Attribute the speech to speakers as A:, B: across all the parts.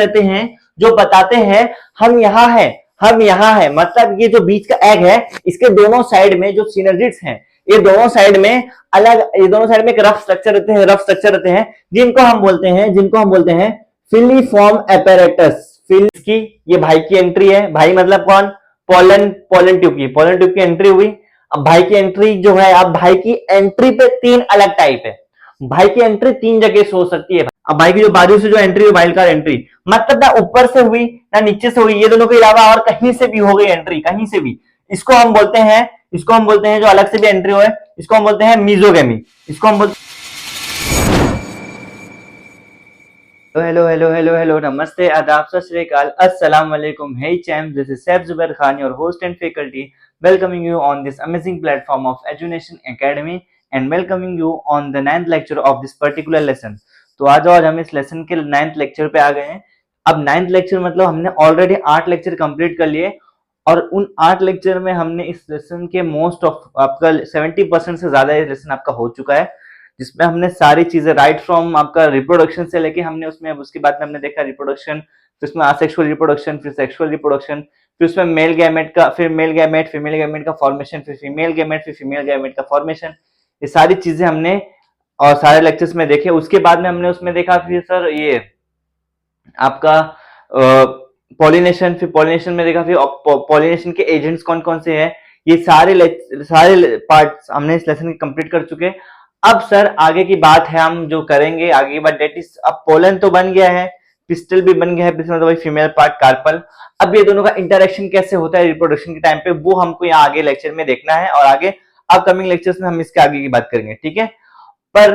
A: रहते हैं जो बताते हैं हम यहाँ है, हम यहाँ है। मतलब ये जो बीच का एग है, इसके दोनों साइड में जो सिनर्जिड्स हैं, ये दोनों साइड में ये दोनों साइड में एक रफ स्ट्रक्चर रहते हैं, जिनको हम बोलते हैं फिलीफॉर्म एपेरेटस। फिल्स की ये भाई की एंट्री है। भाई मतलब कौन? पोलन ट्यूब की एंट्री हुई। अब भाई की एंट्री जो है, अब भाई की एंट्री पे तीन अलग टाइप है। भाई की एंट्री तीन जगह से हो सकती है। अब भाई की जो बाजू से जो एंट्री हुई, वाइल्ड कार्ड एंट्री, मतलब ना ऊपर से हुई ना नीचे से हुई, ये दोनों के अलावा और कहीं से भी हो गई एंट्री, कहीं से भी। इसको हम बोलते हैं जो अलग से भी एंट्री हो है, इसको हम बोलते हैं मीजोगेमी। इसको हम बोलते हेलो, नमस्ते, आदाब, सत श्री अकाल, अस्सलाम वालेकुम। Hey champs, this is Saif Zubair Khan, your host and faculty, welcoming you on this amazing platform of Edunation Academy and welcoming you on the 9th lecture of this particular lesson. तो आज हम इस lesson के 9th lecture पे आ गए हैं। अब 9th lecture मतलब हमने ऑलरेडी 8 लेक्चर कंप्लीट कर लिए और उन 8 लेक्चर में हमने इस लेसन के मोस्ट ऑफ आपका 70% से ज्यादा ये लेसन आपका हो चुका है, जिसमें हमने सारी चीजें राइट फ्रॉम आपका रिप्रोडक्शन से लेके हमने उसमें, उसके बाद में हमने देखा रिप्रोडक्शन, फिर उसमें असेक्सुअल रिप्रोडक्शन, फिर सेक्सुअल रिप्रोडक्शन, फिर उसमें मेल गैमेट का, फिर मेल गैमेट, फीमेल गैमेट का फॉर्मेशन, फिर फीमेल गैमेट, फिर फीमेल गैमेट का फॉर्मेशन। ये सारी चीजें हमने और सारे लेक्चर्स में देखे। उसके बाद में हमने उसमें देखा फिर सर ये आपका पॉलिनेशन, फिर पॉलिनेशन में देखा फिर पॉलिनेशन के एजेंट्स कौन कौन से हैं। ये सारे पार्ट्स हमने इस लेसन के कंप्लीट कर चुके। अब सर आगे की बात है, हम जो करेंगे आगे की बात, डेट इज, अब पोलन तो बन गया है, पिस्टल भी बन गया है, पिस्टल मतलब फीमेल पार्ट, कार्पल। अब ये दोनों का इंटरेक्शन कैसे होता है रिप्रोडक्शन के टाइम पे, वो हमको यहाँ आगे लेक्चर में देखना है और आगे अपकमिंग लेक्चर्स में हम इसके आगे की बात करेंगे, ठीक है। पर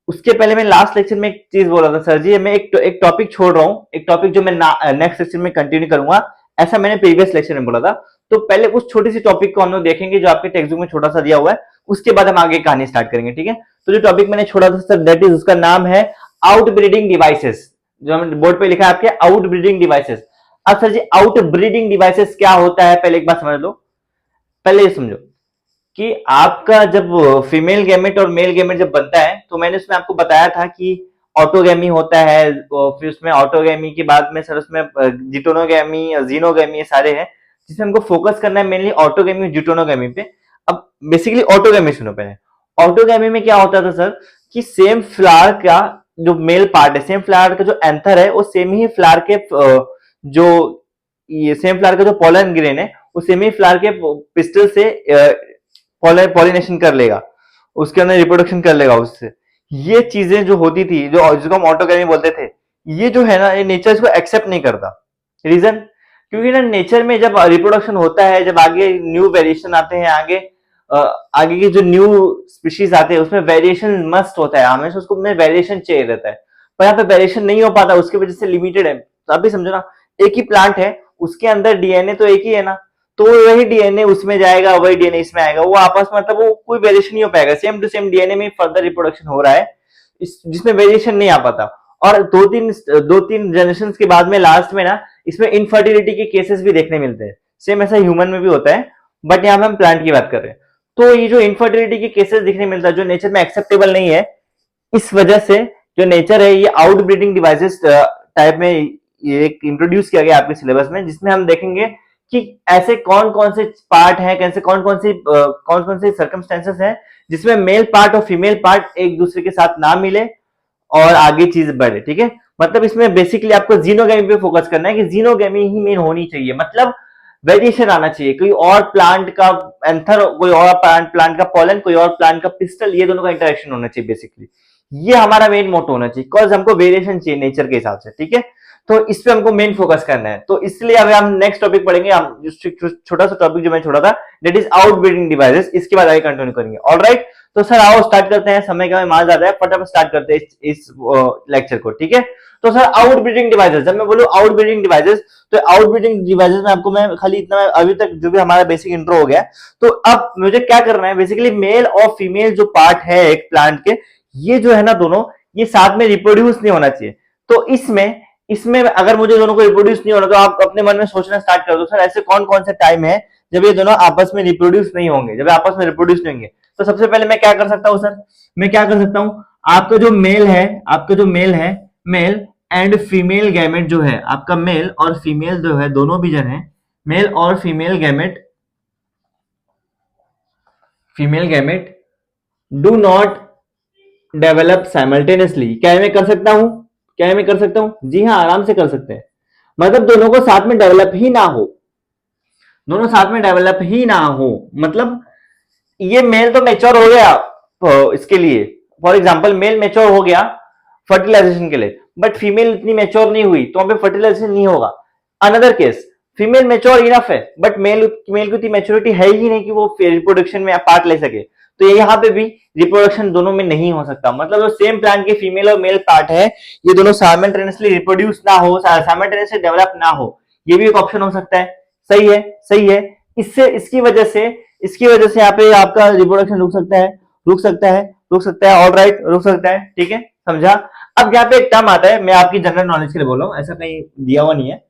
A: उसके पहले मैं लास्ट लेक्चर में एक चीज बोल रहा था, सर जी मैं एक टॉपिक छोड़ रहा हूँ, एक टॉपिक जो मैं नेक्स्ट लेक्चर में कंटिन्यू करूंगा, ऐसा मैंने प्रीवियस लेक्चर में बोला था। तो पहले उस छोटी सी टॉपिक को हम लोग देखेंगे जो आपके टेक्स्ट बुक में छोटा सा दिया हुआ है, उसके बाद हम आगे कहानी स्टार्ट करेंगे, ठीक है। तो जो टॉपिक मैंने छोड़ा था सर, दैट इज, उसका नाम है आउटब्रीडिंग डिवाइसेस, जो हमने बोर्ड पे लिखा है आपके आउटब्रीडिंग डिवाइसेस। अब सर जी आउटब्रीडिंग डिवाइसेस क्या होता है, पहले एक बात समझ लो, पहले ये समझो कि आपका जब फीमेल गैमेट और मेल गैमेट जब बनता है, तो मैंने उसमें आपको बताया था कि ऑटोगैमी होता है, फिर उसमें ऑटोगैमी के बाद में सर उसमें जिटोनोगैमी, जीनोगैमी, ये सारे हैं, जिसमें हमको फोकस करना है मेनली ऑटोगैमी, जिटोनोगैमी पे। अब बेसिकली ऑटोगैमी सुनो पहले। ऑटोगैमी में क्या होता था सर कि सेम फ्लावर का जो मेल पार्ट है, सेम फ्लावर का जो एंथर है, वो सेम ही फ्लावर के जो ये सेम फ्लावर का जो पोलन ग्रेन है, वो सेम ही फ्लावर के पिस्टल से पॉलिनेशन कर लेगा, उसके अंदर रिप्रोडक्शन कर लेगा उससे। ये चीजें जो होती थी, जो जिसको हम ऑटोगैमी बोलते थे, ये जो है ना, ये नेचर इसको एक्सेप्ट नहीं करता। रीजन, क्योंकि ना नेचर में जब रिप्रोडक्शन होता है, जब आगे न्यू वेरिएशन आते हैं, आगे के जो न्यू स्पीशीज आते हैं, उसमें वेरिएशन मस्ट होता है, हमेशा उसको में वेरिएशन चाहिए रहता है। पर यहाँ पे वेरिएशन नहीं हो पाता, उसकी वजह से लिमिटेड है। तो आप भी समझो ना, एक ही प्लांट है, उसके अंदर डीएनए तो एक ही है ना, तो वही डीएनए उसमें जाएगा, वही डीएनए इसमें आएगा, वो आपस में मतलब वो कोई वेरिएशन नहीं हो पाएगा, सेम टू सेम डीएनए में फर्दर रिप्रोडक्शन हो रहा है, जिसमें वेरिएशन नहीं आ पाता। और दो तीन जनरेशन के बाद में लास्ट में ना, इसमें इनफर्टिलिटी के केसेस भी देखने मिलते हैं। सेम ऐसा ह्यूमन में भी होता है, बट यहाँ पे हम प्लांट की बात कर रहे हैं। तो ये जो इनफर्टिलिटी के केसेस दिखने मिलता है, जो नेचर में एक्सेप्टेबल नहीं है, इस वजह से जो नेचर है, ये आउटब्रीडिंग डिवाइसेस टाइप में ये इंट्रोड्यूस किया गया आपके सिलेबस में, जिसमें हम देखेंगे कि ऐसे कौन कौन से पार्ट हैं, कैसे कौन कौन से सर्कमस्टेंसेस हैं जिसमें मेल पार्ट और फीमेल पार्ट एक दूसरे के साथ ना मिले और आगे चीज बढ़े, ठीक है। मतलब इसमें बेसिकली आपको जीनोगैमी पे फोकस करना है कि जीनोगैमी ही मेन होनी चाहिए, मतलब वेरिएशन आना चाहिए, कोई और प्लांट का एंथर, कोई और प्लांट का पोलन, कोई और प्लांट का पिस्टल, ये दोनों का इंटरेक्शन होना चाहिए। बेसिकली ये हमारा मेन मोटो होना चाहिए, बिकॉज हमको वेरिएशन चाहिए नेचर के हिसाब से, ठीक है। तो इस पे हमको मेन फोकस करना है। तो इसलिए अभी हम नेक्स्ट टॉपिक पढ़ेंगे, हम छोटा सा टॉपिक जो मैं छोड़ा था, दैट इज आउटब्रीडिंग डिवाइसेस, इसके बाद आगे कंटिन्यू करेंगे। ऑलराइट, तो सर आओ स्टार्ट करते हैं, समय का मार ज्यादा है, फटाफट स्टार्ट करते हैं इस लेक्चर को, ठीक है। तो सर आउटब्रीडिंग डिवाइसेस, जब मैं बोलूं आउटब्रीडिंग डिवाइसेस, तो आउटब्रीडिंग डिवाइसेस में आपको मैं खाली इतना, अभी तक जो भी हमारा बेसिक इंट्रो हो गया, तो अब मुझे क्या करना है, बेसिकली मेल और फीमेल जो पार्ट है एक प्लांट के, ये जो है ना दोनों, ये साथ में रिप्रोड्यूस नहीं होना चाहिए। तो इसमें अगर मुझे दोनों को रिप्रोड्यूस नहीं होना, तो आप अपने मन में सोचना स्टार्ट कर दो, सर ऐसे कौन कौन से टाइम है जब ये दोनों आपस में रिप्रोड्यूस नहीं होंगे, जब आपस में रिप्रोड्यूस नहीं होंगे। तो सबसे पहले मैं क्या कर सकता हूं सर, मैं क्या कर सकता हूं, आपका जो मेल है, मेल एंड फीमेल गैमेट जो है आपका, मेल और फीमेल जो है दोनों बीजन है, मेल और female gamete do not develop simultaneously. क्या मैं कर सकता हूं? क्या मैं कर सकता हूं? जी हाँ, आराम से कर सकते हैं। मतलब दोनों को साथ में डेवलप ही ना हो, दोनों साथ में डेवलप ही ना हो, मतलब ये मेल तो मेच्योर हो गया इसके लिए, फॉर एग्जांपल मेल मेच्योर हो गया फर्टिलाइजेशन के लिए, बट फीमेल इतनी मेच्योर नहीं हुई तो वहां पे फर्टिलाइजेशन नहीं होगा। Another case, female mature enough है बट मेल को इतनी मेच्योरिटी है ही नहीं कि वो रिप्रोडक्शन में पार्ट ले सके, तो यहाँ पे भी रिप्रोडक्शन दोनों में नहीं हो सकता। मतलब जो सेम प्लांट के फीमेल और मेल पार्ट है, ये दोनों साइमल्टेनियसली रिप्रोड्यूस ना हो, साइमल्टेनियसली डेवलप ना हो, ये भी एक ऑप्शन हो सकता है। सही है, सही है। इससे इसकी वजह से यहाँ पे आपका रिप्रोडक्शन रुक सकता है, रुक सकता है, रुक सकता है, ऑल राइट, रुक सकता है, ठीक है, समझा। अब यहाँ पे एक टर्म आता है, मैं आपकी जनरल नॉलेज के लिए बोल रहा हूँ, ऐसा कहीं दिया हुआ नहीं है।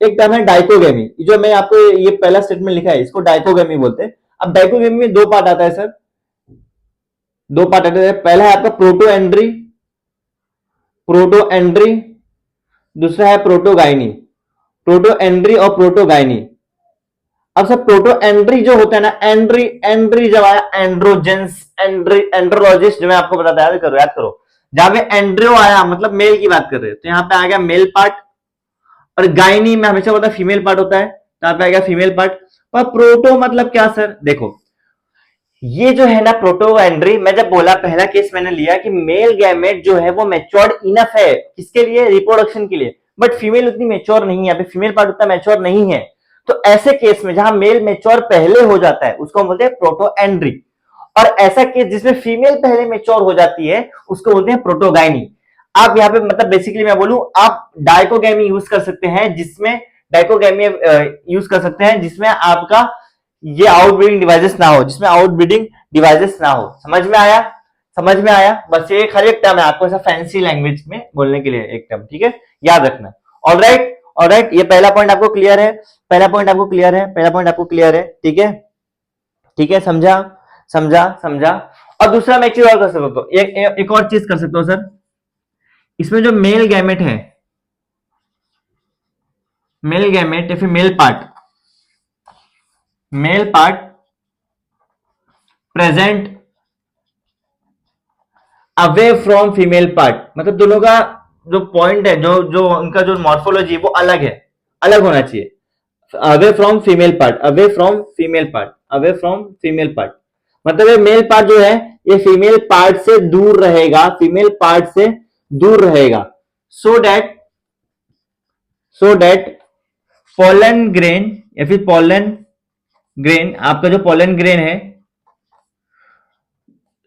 A: एक टर्म है डाइकोगेमी, जो मैं आपको ये पहला स्टेटमेंट लिखा है, इसको डाइकोगेमी बोलते हैं। अब डाइकोगेमी में दो पार्ट आता है सर, दो पार्ट आते हैं। पहला है आपका प्रोटोएंड्री, प्रोटोएंड्री, दूसरा है प्रोटोगाइनी, प्रोटोएंड्री और प्रोटोगाइनी। अब सर प्रोटोएंड्री जो होता है ना, एंड्री एंड्री जब आया, एंड्रोजेंस, एंड्रोलॉजिस्ट जो मैं आपको बताता, याद करो, जहां पे एंड्रियो आया मतलब मेल की बात कर रहे हैं, तो यहाँ पे आ गया मेल पार्ट, और गाइनी में हमेशा होता है फीमेल पार्ट होता है, तो यहाँ पे आ गया फीमेल पार्ट। पर प्रोटो मतलब क्या सर? देखो ये जो है ना प्रोटोएंड्री, मैं जब बोला पहला केस मैंने लिया कि मेल गैमेट जो है वो मैच्योर्ड इनफ है किसके लिए? रिप्रोडक्शन के लिए, बट फीमेल उतनी मैच्योर नहीं है, फीमेल पार्ट उतना मैच्योर नहीं है। तो ऐसे केस में जहां मेल मैच्योर पहले हो जाता है उसको बोलते हैं प्रोटोएंड्री, और ऐसा केस जिसमें फीमेल पहले मैच्योर हो जाती है उसको बोलते हैं प्रोटोगाइनी। आप यहाँ पे मतलब बेसिकली मैं बोलूं, आप डाइकोगेमी यूज कर सकते हैं, जिसमें डाइकोगेमी यूज कर सकते हैं जिसमें आपका ये आउटब्रीडिंग डिवाइसेस ना हो, जिसमें आउटब्रीडिंग डिवाइसेस ना हो। समझ में आया? समझ में आया? बस ये खाली एक टर्म है आपको ऐसा फैंसी लैंग्वेज में बोलने के लिए, एक टर्म, ठीक है, याद रखना। ऑलराइट, ऑलराइट, ये पहला पॉइंट आपको क्लियर है, पहला पॉइंट आपको क्लियर है, पहला पॉइंट आपको क्लियर है, ठीक है, ठीक है, समझा, समझा, समझा। और दूसरा मैं एक चीज और कर सकता हूँ, एक और चीज कर सकता हूँ सर, इसमें जो मेल गैमेट है, मेल गैमेट या फिर male part present away from female part, मतलब दोनों का जो पॉइंट है, जो जो उनका जो मॉर्फोलॉजी वो अलग है, अलग होना चाहिए। Away from female part, away from female part, away from female part, मतलब ये मेल पार्ट जो है ये फीमेल पार्ट से दूर रहेगा, फीमेल पार्ट से दूर रहेगा, सो दैट पोलन ग्रेन या फिर पोलन ग्रेन, आपका जो पोलन ग्रेन है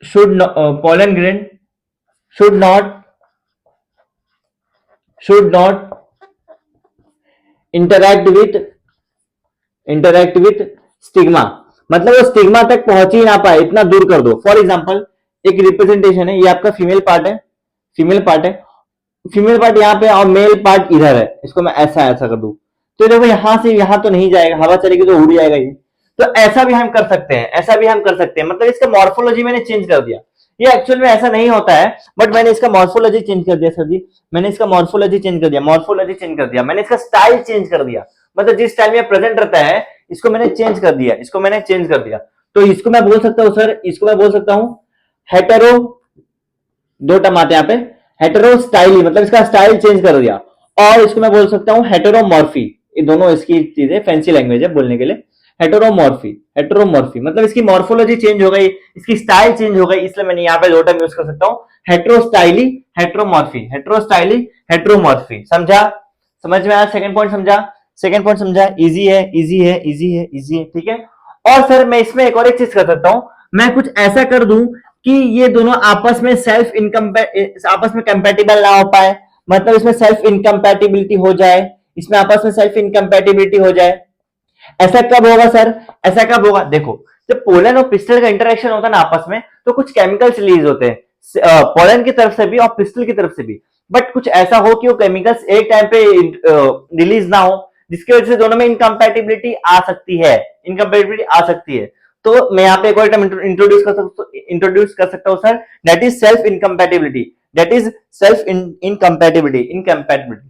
A: pollen grain should not interact with stigma, मतलब वो स्टिग्मा तक पहुंच ही ना पाए, इतना दूर कर दो। फॉर एग्जांपल एक रिप्रेजेंटेशन है, ये आपका फीमेल पार्ट है, फीमेल पार्ट है, फीमेल पार्ट यहाँ पे और मेल पार्ट इधर है, इसको मैं ऐसा ऐसा कर दूं, तो देखो यहां से यहां तो नहीं जाएगा, हवा चलेगी तो उड़ जाएगा ये। तो ऐसा भी हम कर सकते हैं, ऐसा भी हम कर सकते हैं, मतलब इसका मॉर्फोलॉजी मैंने चेंज कर दिया। ये एक्चुअल में ऐसा नहीं होता है, बट मैंने इसका मॉर्फोलॉजी चेंज कर दिया सर जी, मैंने इसका मॉर्फोलॉजी चेंज कर दिया, मॉर्फोलॉजी चेंज कर दिया, मैंने इसका स्टाइल चेंज कर दिया, मतलब जिस स्टाइल में प्रेजेंट रहता है इसको मैंने चेंज कर दिया, इसको मैंने चेंज कर दिया। तो इसको मैं बोल सकता हूं सर, इसको मैं बोल सकता हूं हेटेरो, दो टर्म आते हैं यहाँ पे, हेटेरो स्टाइली, मतलब इसका स्टाइल चेंज कर दिया, और इसको मैं बोल सकता हूं हेटेरोमॉर्फी, ये दोनों इसकी चीजें फैंसी लैंग्वेज है बोलने के लिए। हेटेरोमॉर्फी, हेटेरोमॉर्फी मतलब इसकी मॉर्फोलॉजी चेंज हो गई, इसकी स्टाइल चेंज हो गई, इसलिए मैंने यहाँ पे दो टर्म यूज कर सकता हूँ, हेटेरोस्टाइली, हेटेरोमॉर्फी, हेटेरोस्टाइली, हेटेरोमॉर्फी। समझा? समझ में आया? सेकंड पॉइंट समझा? सेकंड पॉइंट समझा? इजी है, इजी है, इजी है, इजी है, ठीक है। और सर मैं इसमें एक और एक चीज कर सकता हूं, मैं कुछ ऐसा कर दूं कि ये दोनों आपस में आपस में कंपैटिबल ना हो पाए, मतलब इसमें सेल्फ इनकम्पैटिबिलिटी हो जाए, इसमें आपस में सेल्फ इनकम्पैटिबिलिटी हो जाए। ऐसा कब होगा सर? ऐसा कब होगा? देखो जब पोलन और पिस्टल का इंटरेक्शन होता है ना आपस में, तो कुछ केमिकल्स रिलीज होते हैं पोलन की तरफ से भी और पिस्टल की तरफ से भी, बट कुछ ऐसा हो कि वो केमिकल्स एक टाइम पे रिलीज ना हो, जिसकी वजह से दोनों में इनकम्पैटिबिलिटी आ सकती है, इनकम्पैटिबिलिटी आ सकती है। तो मैं यहाँ पे एक और टर्म इंट्रोड्यूस कर सकता हूँ sir, that is self incompatibility. That is self incompatibility,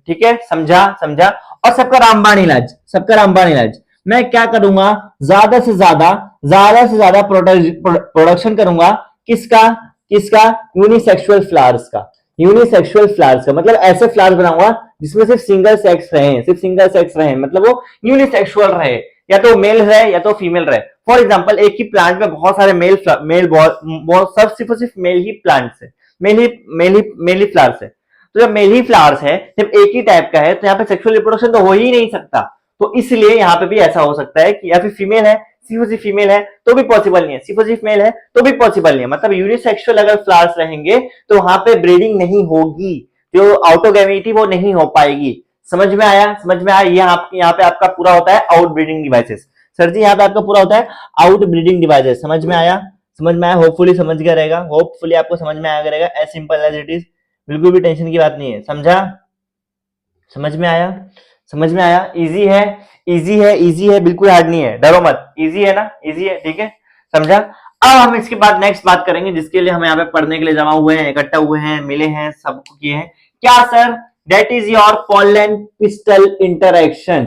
A: ठीक है, समझा समझा। और सबका रामबाण इलाज, सबका रामबाण इलाज, मैं क्या करूंगा, ज्यादा से ज्यादा प्रोडक्शन करूंगा, किसका, किसका, यूनिसेक्सुअल फ्लावर्स का, यूनिसेक्सुअल फ्लावर्स का, मतलब ऐसे फ्लावर्स बनाऊंगा जिसमें सिर्फ सिंगल सेक्स रहे, सिर्फ सिंगल सेक्स रहे, मतलब वो यूनिसेक्सुअल रहे, या तो मेल रहे या तो फीमेल रहे। फॉर एग्जांपल एक ही प्लांट में बहुत सारे मेल बहुत सब सिर्फ और सिर्फ मेल ही प्लांट्स है, मेल ही फ्लावर्स है। तो जब मेल ही फ्लावर्स है, जब एक ही टाइप का है, तो यहाँ पे सेक्सुअल रिप्रोडक्शन तो हो ही नहीं सकता। तो इसलिए यहाँ पे भी ऐसा हो सकता है कि या फिर फीमेल है, सिर्फ और सिर्फ फीमेल है तो भी पॉसिबल नहीं है, सिर्फ और सिर्फ मेल है तो भी पॉसिबल नहीं है, मतलब यूनिसेक्सुअल अगर फ्लावर्स रहेंगे तो वहां पे ब्रीडिंग नहीं होगी, जो ऑटोगैमेटी वो नहीं हो पाएगी। समझ में आया, समझ में आया। यहाँ पे आपका पूरा होता है आउट ब्रीडिंग डिवाइसेस। सर जी यहाँ पे आपका पूरा होता है आउट ब्रीडिंग डिवाइसेस। समझ में आया, समझ में आया, होपफुली समझ गया रहेगा, होपफुली आपको समझ में आया रहेगा, as simple as it is, बिल्कुल भी टेंशन की बात नहीं है। समझा, समझ में आया, समझ में आया। इजी है, इजी है, इजी है, बिल्कुल हार्ड नहीं है, डरो मत, इजी है ना, इजी है, ठीक है, समझा। अब हम इसके बाद नेक्स्ट बात करेंगे जिसके लिए हम यहाँ पे पढ़ने के लिए जमा हुए हैं, इकट्ठा हुए हैं, मिले हैं, सब किए हैं, क्या sir, that is your pollen pistol interaction.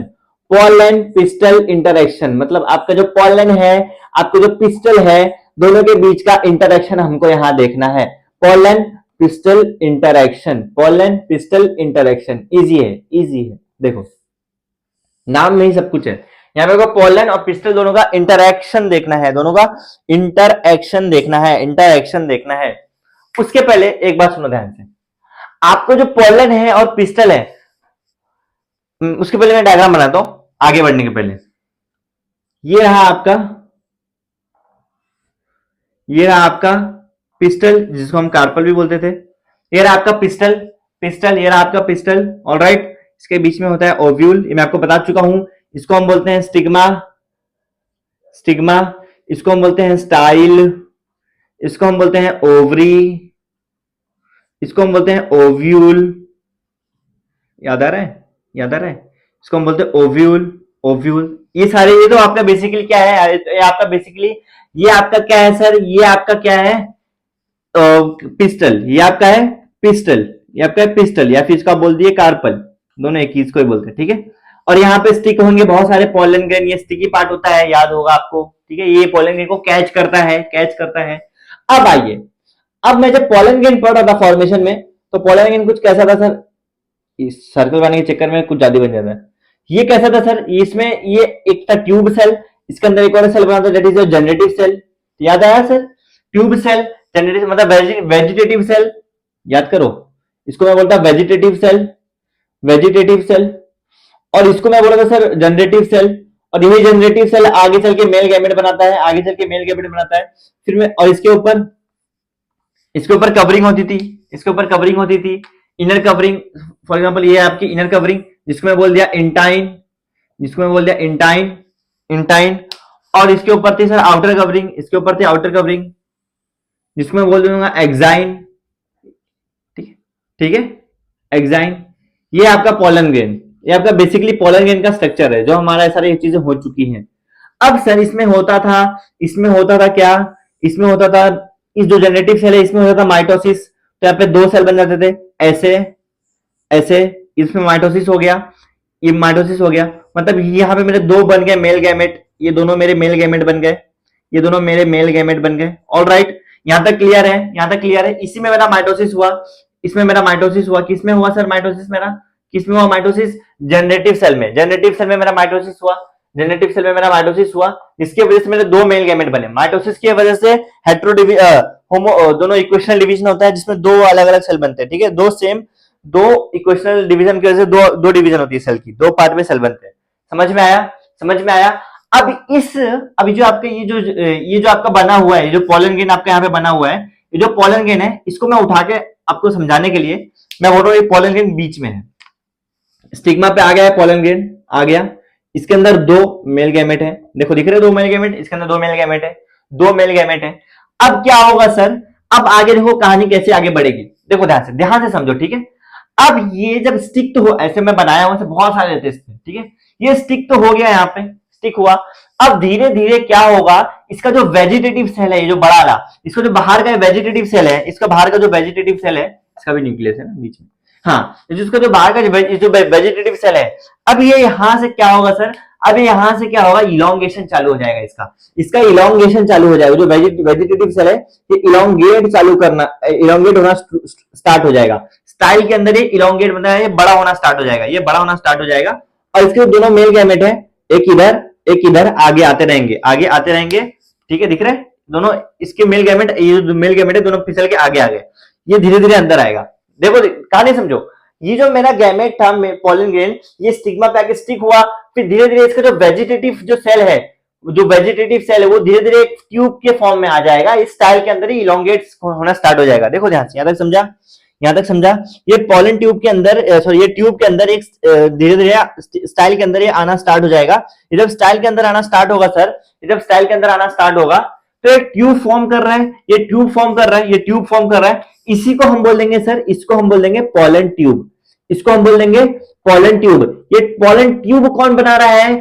A: Pollen pistol interaction मतलब आपका जो पोलन है, आपका जो पिस्टल है, दोनों के बीच का इंटरेक्शन हमको यहां देखना है। Pollen pistol interaction, pollen pistol interaction, easy है, इजी है, देखो नाम में ही सब कुछ है। यहाँ पे पोलन और पिस्टल दोनों का इंटरएक्शन देखना है, दोनों का इंटरएक्शन देखना है, इंटरएक्शन देखना है। उसके पहले एक बात सुनो ध्यान से, आपको जो पोलन है और पिस्टल है, उसके पहले मैं डायग्राम बनाता हूं आगे बढ़ने के पहले। ये रहा आपका, ये रहा आपका पिस्टल जिसको हम कार्पल भी बोलते थे, ये रहा आपका पिस्टल, पिस्टल, ये रहा आपका पिस्टल, ऑलराइट। इसके बीच में होता है ओव्यूल, ये मैं आपको बता चुका हूं, इसको हम बोलते हैं स्टिग्मा, स्टिग्मा, इसको हम बोलते हैं स्टाइल, इसको हम बोलते हैं ओवरी, इसको हम बोलते हैं ओव्यूल, याद आ रहा है, याद आ रहा है, इसको हम बोलते हैं ओव्यूल, ओव्यूल। ये सारे, ये तो आपका बेसिकली क्या है, ये आपका बेसिकली, ये आपका क्या है सर, ये आपका क्या है, पिस्टल, ये आपका है पिस्टल, ये आपका है पिस्टल, या फिर इसका बोल दिए कार्पल, दोनों एक ही इसको ही बोलते हैं, ठीक है। और यहाँ पे स्टिक होंगे बहुत सारे पोलन ग्रेन, ये स्टिकी पार्ट होता है, याद होगा आपको, ठीक है, ये पोलन ग्रेन को कैच करता है, कैच करता है। अब आइए, अब मैं जब पोलन ग्रेन पढ़ रहा था फॉर्मेशन में, तो पोलन ग्रेन कुछ कैसा था सर, इस सर्कल बनाने के चक्कर में कुछ ज्यादा बन जाता है। ये कैसा था सर, इसमें ये एक था ट्यूब सेल, इसके अंदर एक और सेल बना था, दैट इज जनरेटिव सेल, याद आया सर, ट्यूब सेल, जनरेटिव मतलब वेजिटेटिव सेल, याद करो, इसको मैं बोलता वेजिटेटिव सेल, वेजिटेटिव सेल, और इसको मैं बोला था सर जनरेटिव सेल, और यही जनरेटिव सेल आगे चल के मेल गैमेट बनाता है, आगे चल के मेल गैमेट बनाता है। फिर मैं, और इसके ऊपर, इसके ऊपर कवरिंग होती थी, इसके ऊपर कवरिंग होती थी, इनर कवरिंग, फॉर एग्जांपल ये आपकी इनर कवरिंग, जिसको मैं बोल दिया इंटाइन, जिसको मैं बोल दिया इंटाइन, इंटाइन, और इसके ऊपर थी सर आउटर कवरिंग, इसके ऊपर थी आउटर कवरिंग, जिसको मैं बोल दूंगा एक्साइन, ठीक है, एक्साइन। ये आपका पोलन ग्रेन, ये आपका बेसिकली पोलन ग्रेन का स्ट्रक्चर है, जो हमारा सारी चीजें हो चुकी हैं। अब सर इसमें होता था, इसमें होता था क्या, इसमें होता था, इस जो जनरेटिव सेल है इसमें होता था माइटोसिस, तो यहाँ पे दो सेल बन जाते थे, ऐसे ऐसे, इसमें माइटोसिस हो गया, ये माइटोसिस हो गया, मतलब यहाँ पे मेरे दो बन गए मेल गैमेट, ये दोनों मेरे मेल गैमेट बन गए, ये दोनों मेरे मेल गैमेट बन गए, ऑलराइट, यहां तक क्लियर है, यहां तक क्लियर है। इसी में मेरा माइटोसिस हुआ, इसमें मेरा माइटोसिस हुआ, किसमें हुआ सर माइटोसिस मेरा, किसमें हुआ माइटोसिस, जनरेटिव सेल में, जनरेटिव सेल में मेरा माइटोसिस हुआ, जनरेटिव सेल में मेरा माइटोसिस हुआ, जिसकी वजह से मेरे दो मेल गैमेट बने। माइटोसिस की वजह से होमो दोनों इक्वेशनल डिवीजन होता है, जिसमें दो अलग अलग सेल बनते हैं, ठीक है, दो सेम, दो इक्वेशनल डिवीजन की वजह से दो डिवीजन होती है सेल की, दो पार्ट में सेल बनते हैं। समझ में आया, समझ में आया। अब इस, अभी जो आपका ये जो आपका बना हुआ है, जो पोलन ग्रेन आपका यहाँ पे बना हुआ है, ये जो पोलन ग्रेन है, इसको मैं उठा के आपको समझाने के लिए मैं बोल रहा हूँ, पोलन ग्रेन बीच में है, स्टिग्मा पे आ गया है, पोलन ग्रेन आ गया, इसके अंदर दो मेल गैमेट है, देखो दिख रहे दो मेल गैमेट, इसके अंदर दो मेल गैमेट है, दो मेल गैमेट है। अब क्या होगा सर, अब आगे देखो कहानी कैसे आगे बढ़ेगी, देखो ध्यान से समझो, ठीक है। अब ये जब स्टिक तो हो, ऐसे मैं बनाया हुआ, बहुत सारे रहते हैं, ठीक है, ये स्टिक तो हो गया, यहाँ पे स्टिक हुआ। अब धीरे धीरे क्या होगा, इसका जो वेजिटेटिव सेल है, ये जो बड़ा वाला, इसको जो बाहर का वेजिटेटिव सेल है, इसका बाहर का जो वेजिटेटिव सेल है, इसका भी न्यूक्लियस है ना बीच में। हाँ, जिसका जो बाहर का जो वेजिटेटिव सेल है, अब ये यहां से क्या होगा सर, अब यहां से क्या होगा, इलोंगेशन चालू हो जाएगा इसका इलोंगेशन चालू हो जाएगा। जो वेजिटेटिव सेल है ये इलोंगेट चालू करना, इलोंगेट होना स्टार्ट हो जाएगा। स्टाइल के अंदर ये इलोंगेट मतलब ये बड़ा होना स्टार्ट हो जाएगा, ये बड़ा होना स्टार्ट हो जाएगा। और इसके दोनों मेल गैमेट है, एक इधर आगे आते रहेंगे, आगे आते रहेंगे, ठीक है, दिख रहे हैं दोनों इसके मेल गैमेट, ये जो मेल गैमेट है दोनों फिसल के आगे आगे, ये धीरे धीरे अंदर आएगा। देखो कहानी समझो, ये जो मेरा गैमेट था पॉलन ग्रेन, ये स्टिग्मा पे स्टिक हुआ, फिर धीरे धीरे इसका जो वेजिटेटिव जो सेल है, जो वेजिटेटिव सेल है वो धीरे धीरे एक ट्यूब के फॉर्म में आ जाएगा, इस स्टाइल के अंदर ही इलोंगेट होना स्टार्ट हो जाएगा। देखो ध्यान से, यहां तक समझा, यहां तक समझा। ये पॉलन ट्यूब के अंदर, सॉरी ये ट्यूब के अंदर एक धीरे धीरे स्टाइल के अंदर ये आना स्टार्ट हो जाएगा। ये जब स्टाइल के अंदर आना स्टार्ट होगा सर, ये जब स्टाइल के अंदर आना स्टार्ट होगा तो एक ट्यूब फॉर्म कर रहा है, ये ट्यूब फॉर्म कर रहा है, ये ट्यूब फॉर्म कर रहा है। इसी को हम बोल देंगे सर, इसको हम बोल देंगे पॉलन ट्यूब, इसको हम बोल देंगे पॉलन ट्यूब। ये पॉलन ट्यूब कौन बना रहा है,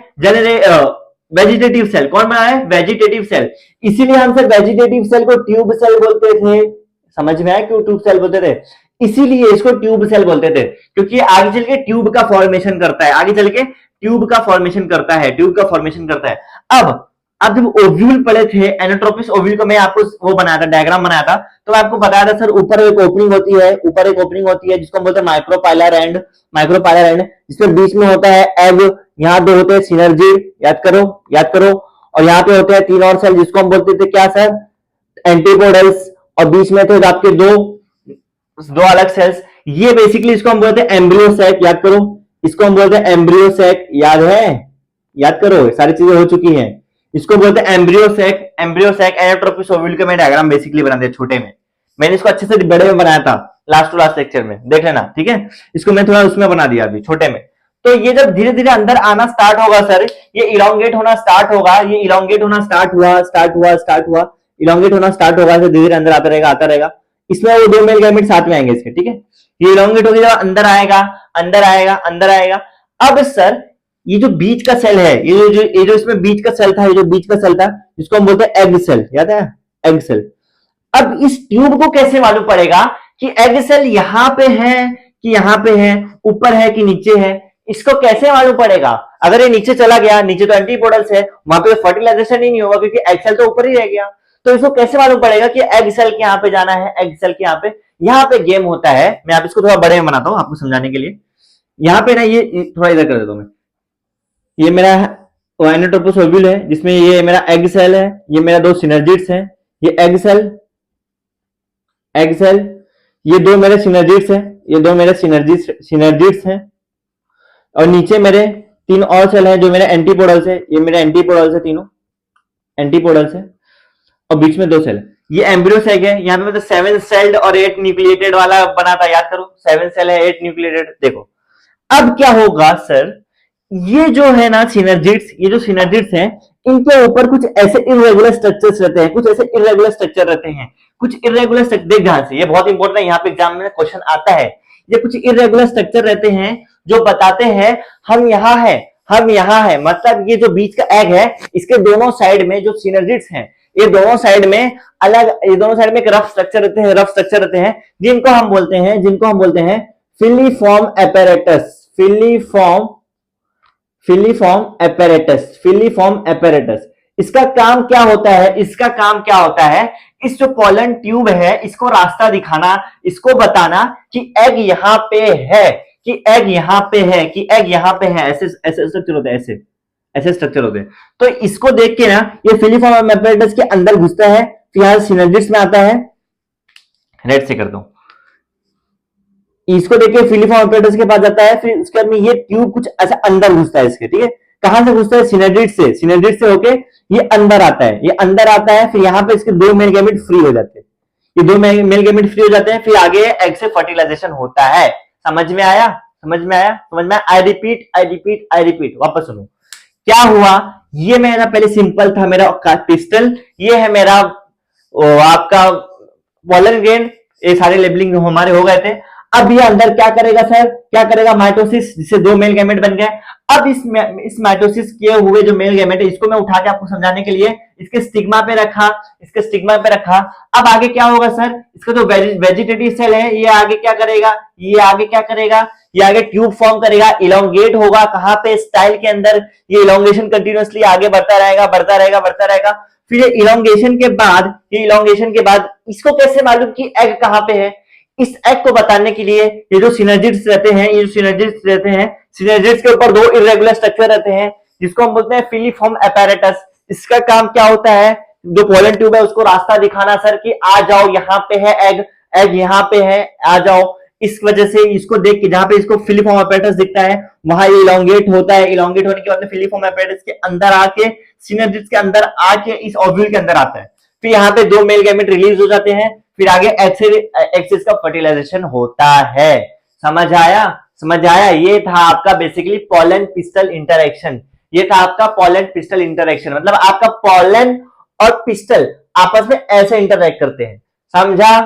A: वेजिटेटिव सेल। कौन बना रहा है, वेजिटेटिव सेल। इसीलिए हम सर वेजिटेटिव सेल को ट्यूब सेल बोलते थे। समझ में आया क्यों ट्यूब सेल बोलते थे, इसीलिए इसको ट्यूब सेल बोलते थे, क्योंकि आगे चल के ट्यूब का फॉर्मेशन करता है, आगे चल के ट्यूब का फॉर्मेशन करता है, ट्यूब का फॉर्मेशन करता है। अब जब ओव्यूल पड़े थे, एनाट्रोपिस ओव्यूल को मैं आपको वो बनाया था, डायग्राम बनाया था, तो मैं आपको बताया था सर ऊपर एक ओपनिंग होती है, ऊपर एक ओपनिंग होती है जिसको हम बोलते हैं माइक्रोपाइलर एंड, माइक्रोपाइलर एंड, जिसमें बीच में होता है एग, यहाँ दो होते हैं सिनर्जिड, याद करो याद करो, और यहाँ पे होते हैं तीन और सेल जिसको हम बोलते थे क्या सर, एंटीपोडल्स, और बीच में थे आपके दो अलग सेल्स। ये बेसिकली इसको हम बोलते हैं एम्ब्रियो सैक, याद करो, इसको हम बोलते हैं एम्ब्रियो सैक, याद है, याद करो, सारी चीजें हो चुकी हैं। इसको बोलते हैं embryo sac, embryo sac anatropous ovule का मैं डायग्राम बेसिकली बना दिया छोटे में, मैंने इसको अच्छे से बड़े में बनाया था लास्ट टू लास्ट लेक्चर में, देख लेना, ठीक है। इसको मैं थोड़ा उसमें बना दिया अभी छोटे में। तो ये जब धीरे धीरे अंदर आना स्टार्ट होगा सर, ये इलोंगेट होना स्टार्ट होगा, ये इलोंगेट होना स्टार्ट हुआ, इलोंगेट होना स्टार्ट होगा, धीरे धीरे अंदर आता रहेगा, आता रहेगा। इसमें वो दो मेल गैमेट साथ में आएंगे इसके, ठीक है। ये इलोंगेट होगी, जब अंदर आएगा, अंदर आएगा, अंदर आएगा। अब सर ये जो बीच का सेल है, ये जो इसमें बीच का सेल था, ये जो बीच का सेल था जिसको हम बोलते हैं एग सेल, याद है, एग सेल। अब इस ट्यूब को कैसे मालूम पड़ेगा कि एग सेल यहां पे है कि यहां पे है, ऊपर है कि नीचे है, इसको कैसे मालूम पड़ेगा। अगर ये नीचे चला गया, नीचे तो एंटीपोडल्स है, वहां पे फर्टिलाइजेशन ही नहीं होगा क्योंकि एग सेल तो ऊपर ही रह गया। तो इसको कैसे मालूम पड़ेगा कि एग सेल के यहाँ पे जाना है, एग सेल के यहाँ पे गेम होता है। मैं आप इसको थोड़ा बड़े में बनाता हूँ आपको समझाने के लिए। यहाँ पे ना ये थोड़ा इधर कर देता हूं मैं, ये मेरा एनाट्रोपिस ओव्यूल है जिसमें ये मेरा एग सेल है, ये मेरा दो सिनर्जिड्स हैं, ये एग सेल, ये दो मेरे सिनर्जिड्स हैं, ये दो मेरे सिनर्जिड्स हैं, और नीचे मेरे तीन और सेल हैं जो मेरे एंटीपोडल्स है, ये मेरे एंटीपोडल्स है, तीनों एंटीपोडल्स है, और बीच में दो सेल। ये एम्ब्रियो सैक है, यहाँ पे मतलब 7 सेल्ड और 8 न्यूक्लिएटेड वाला बना था, याद करो 7 सेल है 8 न्यूक्लिएटेड। देखो अब क्या होगा सर, ये जो है ना सिनर्जिड्स, ये जो सिनर्जिड्स हैं इनके ऊपर कुछ ऐसे इरेगुलर स्ट्रक्चर्स रहते हैं, कुछ ऐसे इरेगुलर स्ट्रक्चर रहते हैं, कुछ इरेगुलर स्ट्रक्चर, देख ध्यान से, ये बहुत इंपॉर्टेंट है, यहाँ पे एग्जाम में क्वेश्चन आता है। ये कुछ इरेगुलर स्ट्रक्चर रहते हैं जो बताते हैं हम यहाँ है, हम यहाँ है, मतलब ये जो बीच का एग है इसके दोनों साइड में जो सिनर्जिड्स हैं, ये दोनों साइड में अलग, ये दोनों साइड में एक रफ स्ट्रक्चर रहते हैं, रफ स्ट्रक्चर रहते हैं, जिनको हम बोलते हैं फिलीफॉर्म एपेरेटस, फिलीफॉर्म एपेरेटस। इसका काम क्या होता है, इसका काम क्या होता है, इस जो पॉलन ट्यूब है इसको रास्ता दिखाना, इसको बताना कि एग यहाँ पे है, कि एग यहाँ पे है, कि एग यहाँ पे है, ऐसे ऐसे स्ट्रक्चर होते हैं, ऐसे स्ट्रक्चर होते हैं। तो इसको देख के ना ये फिलीफॉर्म एपेरेटस के अंदर घुसता है, फिर यहां सिनर्जिड्स में आता है, रेड से कर दो, इसको देखिए फिलीफॉर्म एपेरेटस के पास जाता है, फिर उसके बाद में ये ट्यूब कुछ ऐसा अंदर घुसता है इसके, ठीक है। कहां से घुसता है, सिनर्जिड से होके ये अंदर आता है, ये अंदर आता है, फिर यहाँ पे इसके दो मेल गैमेट फ्री हो जाते हैं, ये दो मेल गैमेट फ्री हो जाते हैं, फिर आगे एग से फर्टिलाइजेशन होता है। समझ में आया, समझ में आया, समझ में आया। आई रिपीट, वापस सुनो क्या हुआ। ये मेरा पहले सिंपल था मेरा पिस्टल, ये है मेरा आपका पॉलन ग्रेन, ये सारे लेबलिंग हमारे हो गए थे। अब ये अंदर क्या करेगा सर, क्या करेगा, माइटोसिस, जिससे दो मेल गैमेट बन गए। अब इस माइटोसिस किए हुए जो मेल गैमेट है, इसको मैं उठा के आपको समझाने के लिए इसके स्टिग्मा पे रखा, इसके स्टिग्मा पे रखा। अब आगे क्या होगा सर, इसका जो वेजिटेटिव सेल है ये आगे क्या करेगा, ये आगे क्या करेगा, ये आगे ट्यूब फॉर्म करेगा, इलोंगेट होगा, कहां पे, स्टाइल के अंदर। ये इलोंगेशन कंटिन्यूअसली आगे बढ़ता रहेगा, बढ़ता रहेगा, बढ़ता रहेगा। फिर ये इलोंगेशन के बाद, ये इलोंगेशन के बाद इसको कैसे मालूम कि एग कहां पे है, इस एग को बताने के लिए ये जो सिनर्जिड्स रहते हैं, ये जो सिनर्जिड्स रहते हैं, सिनर्जिड्स के ऊपर दो इरेगुलर स्ट्रक्चर रहते हैं जिसको हम बोलते हैं फिलीफॉर्म apparatus। इसका काम क्या होता है, जो पोलन ट्यूब है उसको रास्ता दिखाना सर कि आ जाओ, यहाँ पे है एग, एग यहाँ पे है, आ जाओ। इस वजह से इसको देख के जहां पे इसको फिलीफॉर्म apparatus दिखता है वहां इलोंगेट होता है, इलोंगेट होने के बाद फिलीफॉर्म apparatus के अंदर आके, सिनर्जिड्स के अंदर आके इस ओव्यूल के अंदर आता है। फिर यहाँ पे दो मेल गैमेट रिलीज हो जाते हैं, फिर आगे एक्सिस का फर्टिलाइजेशन होता है। समझ आया, समझ आया। ये था आपका बेसिकली पोलन पिस्टल इंटरेक्शन, ये था आपका पोलन पिस्टल इंटरेक्शन। मतलब आपका पोलन और पिस्टल आपस में ऐसे इंटरेक्ट करते हैं। समझा,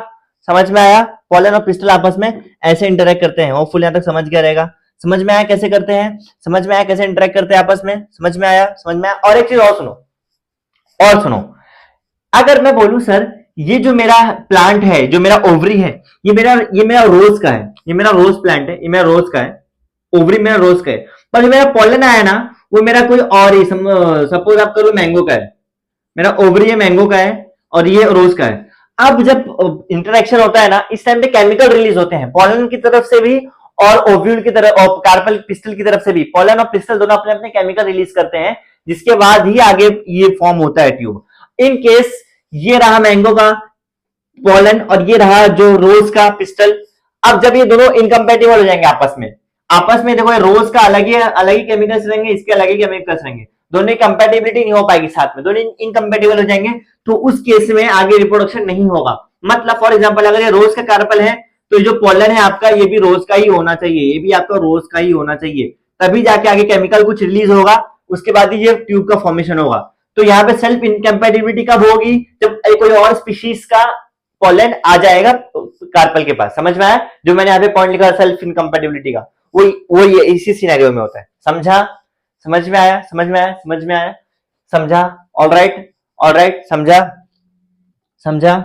A: समझ में आया, पोलन और पिस्टल आपस में ऐसे इंटरेक्ट करते हैं। होपफुल यहां तक समझ गया रहेगा। समझ में आया कैसे करते हैं, समझ में आया कैसे इंटरेक्ट करते हैं आपस में, समझ में आया, समझ में आया। और एक चीज और सुनो, और सुनो, अगर मैं बोलूं सर ये जो मेरा प्लांट है, जो मेरा ओवरी है, ये मेरा रोज का है, ये मेरा रोज प्लांट है, ये मेरा रोज का है, ओवरी मेरा रोज का है, पर जो मेरा पोलन आया ना वो मेरा कोई और ही, सपोज आप करो मैंगो का है, मेरा ओवरी है मैंगो का है और ये रोज का है। अब जब इंटरेक्शन होता है ना, इस टाइम पे केमिकल रिलीज होते हैं पोलन की तरफ से भी और ओव्यूल की तरफ और कार्पल पिस्टल की तरफ से भी। पोलन और पिस्टल दोनों अपने अपने केमिकल रिलीज करते हैं, जिसके बाद ही आगे ये फॉर्म होता है ट्यूब। इन केस ये रहा मैंगो का पोलन और ये रहा जो रोज का पिस्टल। अब जब ये दोनों इनकम्पेटिबल हो जाएंगे आपस में देखो, ये रोज का अलग ही केमिकल्स रहेंगे, इसके अलग ही केमिकल्स रहेंगे, दोनों की कंपेटिबिलिटी नहीं हो पाएगी साथ में, दोनों इनकम्पेटिबल हो जाएंगे, तो उस केस में आगे रिप्रोडक्शन नहीं होगा। मतलब फॉर एग्जांपल अगर ये रोज का कार्पल है तो जो पोलन है आपका ये भी रोज का ही होना चाहिए, ये भी आपका रोज का ही होना चाहिए, तभी जाके आगे केमिकल कुछ रिलीज होगा, उसके बाद ही ये ट्यूब का फॉर्मेशन होगा। तो यहाँ पे सेल्फ इनकम्पेटिबिलिटी कब होगी, जब कोई और स्पीशीज का पोलन आ जाएगा कार्पल के पास। समझ में आया, जो मैंने यहाँ पे पॉइंट लिखा सेल्फ इनकम्पेटिबिलिटी का, वो ये इसी सिनेरियो में होता है। समझा, समझ में आया, समझ में आया, समझ में आया, समझा। ऑल राइट, ऑल राइट, समझा, समझा,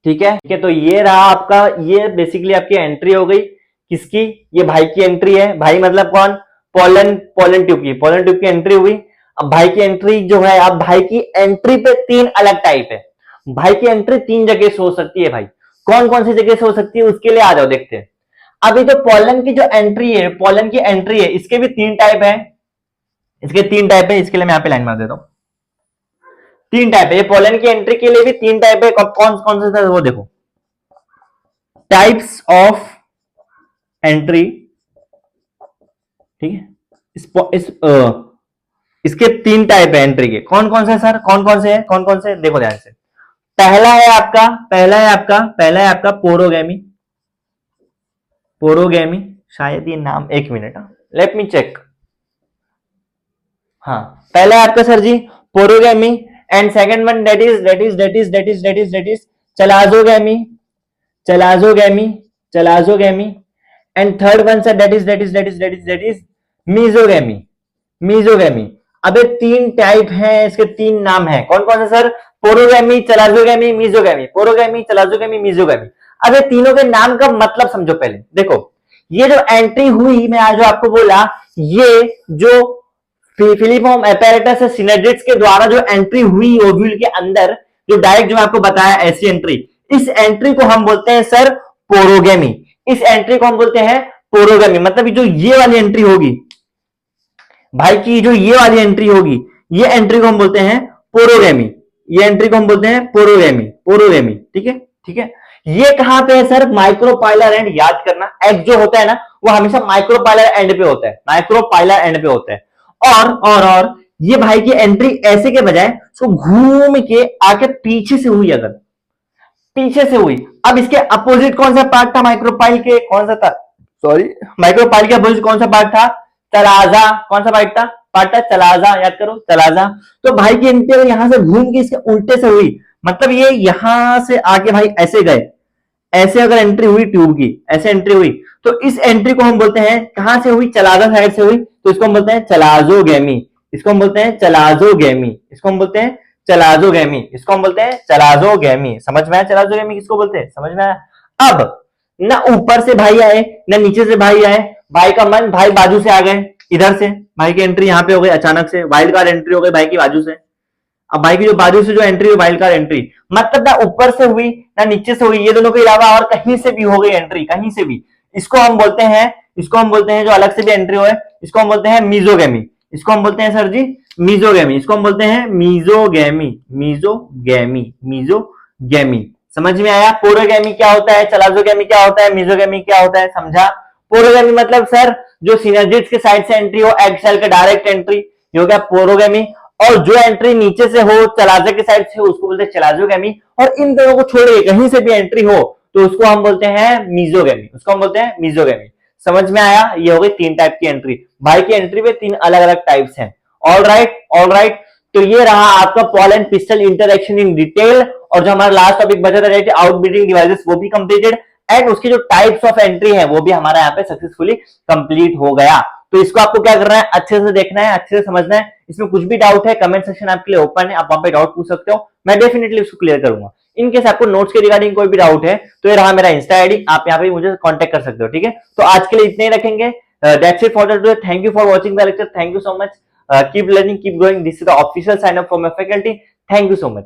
A: ठीक है, ठीक है। तो ये रहा आपका, ये बेसिकली आपकी एंट्री हो गई, किसकी, ये भाई की एंट्री है। भाई मतलब कौन, पोलन, पोलन ट्यूब की, पोलन ट्यूब की एंट्री हुई। अब भाई की एंट्री जो है, अब भाई की एंट्री पे तीन अलग टाइप है। भाई की एंट्री तीन जगह से हो सकती है भाई, कौन कौन सी जगह से हो सकती है उसके लिए आ जाओ देखते हैं। अभी तो पोलन की जो एंट्री है, पोलन की एंट्री है, इसके भी तीन टाइप है, इसके तीन टाइप है, इसके लिए मैं यहाँ पे लाइन मार देता हूं। तीन टाइप है, ये पोलन की एंट्री के लिए भी तीन टाइप है। कौन कौन से, वो देखो, टाइप्स ऑफ एंट्री, ठीक है। इसके तीन टाइप है एंट्री के, कौन कौन से सर, कौन कौन से है, कौन कौन से, देखो ध्यान से। पहला है आपका पोरोगैमी, पोरोगैमी, शायद ये नाम, एक मिनट, लेट मी चेक। हाँ, पहला है आपका sir ji porogamy, and second one that is chalazogamy, chalazogamy, and third one sir that is mesogamy, mesogamy. अब ये तीन टाइप हैं, इसके तीन नाम हैं, कौन कौन से sir, porogamy, chalazogamy, mesogamy, porogamy, chalazogamy, mesogamy. अब ये तीनों के नाम का मतलब समझो पहले। देखो, ये जो एंट्री हुई, मैं आज जो आपको बोला, ये जो फिलीफॉर्म apparatus से सिनर्जिड्स के द्वारा जो एंट्री हुई ओव्यूल के अंदर, जो डायरेक्ट जो आपको बताया ऐसी एंट्री, इस एंट्री को हम बोलते हैं सर पोरोगैमी, इस एंट्री को हम बोलते हैं पोरोगैमी। मतलब जो ये वाली एंट्री होगी भाई की, जो ये वाली एंट्री होगी, ये एंट्री को हम बोलते हैं पोरोगैमी, ये एंट्री को हम बोलते हैं पोरोगैमी, पोरोगैमी, ठीक है, ठीक है। ये कहां पे है सर, माइक्रोपाइलर एंड, याद करना, एग जो होता है ना वो हमेशा माइक्रोपाइलर एंड पे होता है, माइक्रोपाइलर एंड पे होता है। और ये भाई की एंट्री ऐसे के बजाय उसको घूम के आके पीछे से हुई, अगर पीछे से हुई। अब इसके अपोजिट कौन सा पार्ट था माइक्रोपाइल के, कौन सा था, सॉरी, माइक्रोपाइल के अपोजिट कौन सा पार्ट था, चलाजा, कौन सा पार्ट था चलाजा, याद करो चलाजा। तो भाई की एंट्री यहां से घूम के इसके उल्टे से हुई, मतलब ये यहां से आके भाई ऐसे गए, ऐसे अगर एंट्री हुई ट्यूब की, ऐसे एंट्री हुई, तो इस एंट्री को हम बोलते हैं, कहां से हुई, चलाजा साइड से हुई, तो इसको हम बोलते हैं चलाजोगैमी। इसको हम बोलते हैं चलाजोगैमी। इसको हम बोलते हैं चलाजोगैमी। इसको हम बोलते हैं चलाजोगैमी। समझ में आया चलाजोगैमी किसको बोलते हैं, समझ में आया। अब ना ऊपर से भाई आए ना नीचे से भाई आए, भाई का मन, भाई बाजू से आ गए, इधर से भाई की एंट्री यहाँ पे हो गई, अचानक से वाइल्ड कार्ड एंट्री हो गई भाई की बाजू से। अब भाई की जो बाजू से जो एंट्री हुई वाइल्ड कार्ड एंट्री, मतलब ना ऊपर से हुई ना नीचे से हुई, ये दोनों के अलावा और कहीं से भी हो गई एंट्री, कहीं से भी, इसको हम बोलते हैं, इसको हम बोलते हैं जो अलग से भी एंट्री हो, इसको हम बोलते हैं मीजोगैमी। इसको हम बोलते हैं सर जी मीजोगैमी। इसको हम बोलते हैं मीजोगैमी। Mesogamy, mesogamy. समझ में आया। पोरोगैमी क्या होता है, चलाजोगैमी क्या होता है, मीजोगैमी क्या होता है, समझा। पोरोगैमी मतलब सर जो सिनर्जिड्स के साइड से एंट्री हो, एग सेल का डायरेक्ट एंट्री, ये हो गया पोरोगैमी। और जो एंट्री नीचे से हो, चलाजे के साइड से हो, उसको बोलते हैं चलाजोगैमी। और इन दोनों को छोड़े कहीं से भी एंट्री हो तो उसको हम बोलते हैं मीजोगैमी। उसको हम बोलते हैं मीजोगैमी। समझ में आया। ये हो गई 3 टाइप की एंट्री। भाई की एंट्री में 3 अलग अलग टाइप्स हैं। All right, all right. तो ये रहा आपका Paul and pistol interaction in detail. और जो हमारा लास्ट टॉपिक बचा था आउटब्रीडिंग डिवाइसेस, वो भी कंप्लीटेड। एंड उसकी जो टाइप्स ऑफ एंट्री है वो भी हमारा यहाँ पे सक्सेसफुली कंप्लीट हो गया। तो इसको आपको क्या करना है, अच्छे से देखना है, अच्छे से समझना है। इसमें कुछ भी डाउट है, कमेंट सेक्शन आपके लिए ओपन है, आप वहां पे डाउट पूछ सकते हो, मैं डेफिनेटली उसको क्लियर करूंगा। इन केस आपको नोट्स के रिगार्डिंग कोई भी डाउट है तो ये रहा मेरा इंस्टा आईडी, आप यहाँ पे मुझे कांटेक्ट कर सकते हो, ठीक है। तो आज के लिए इतने ही रखेंगे। That's it for today. Thank you for watching the lecture. Thank you so much. Keep learning, keep growing. This is the official sign up for my faculty. Thank you so much.